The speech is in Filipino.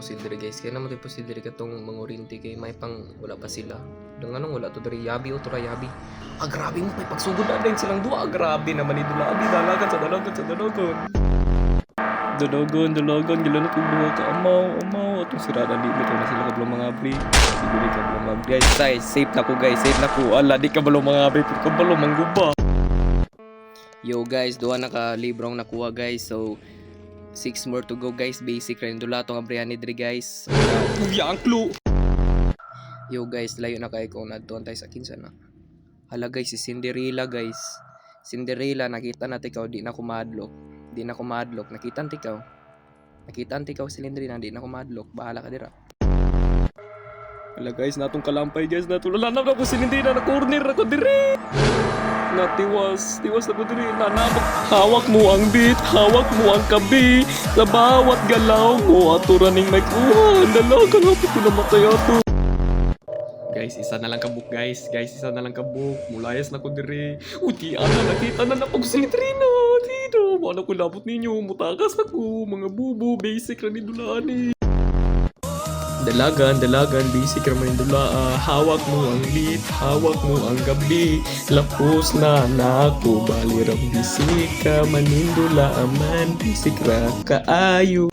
pusil diri guys. Kaya naman tayo pusil diri katong mangurinti kay may pang wala pa sila. Dang anong wala to diri yabi o tura yabi. Grabe mo kay pagsugod na din silang duha. Grabe naman ni Dulabi dalagan sa dalagon. Dalagon gila na duha ka amaw atong sirada di mo na sila kablo mga abri. Siguro ka kablo mga abri. Guys, safe na ko guys, safe na ko. Ala di ka balo mga abri, ka balo mangguba. Yo guys, duha na ka librong nakuha guys. So 6 more to go guys. Basic rin dula tong abrihan diri guys. Kuya ang clue. Yo guys, layo na kay ko nadtuan tayo sa kinsa na. Hala guys, si Cinderella guys. Cinderella, nakita na tikaw, di na ko madlock. Nakita ang tikaw si Cinderella, di na ko madlock. Bahala ka dira. Hala guys, natong kalampay guys, natulalanap na ko si Cinderella, na corner ako diri. Tiwas na ko diri, nanabak. Hawak mo ang beat, hawak mo ang kabi. Sa bawat galaw mo, ato raning may kuha. Dalaga nga po ko namatay ato. Guys, isa na lang kabuk guys. Isa na lang kabuk. Mulayas na ko diri. Uti, nakita na napag si Trina. Dito, ano ko labot ninyo. Mutakas na ko. Mga bubo, basic ra ni Dulani. Dalagan, basic ra ni Dula. Hawak mo ang beat, hawak mo ang gabi. Lapos na ako, bali ra bisika. Manindula aman, basic ra kaayo.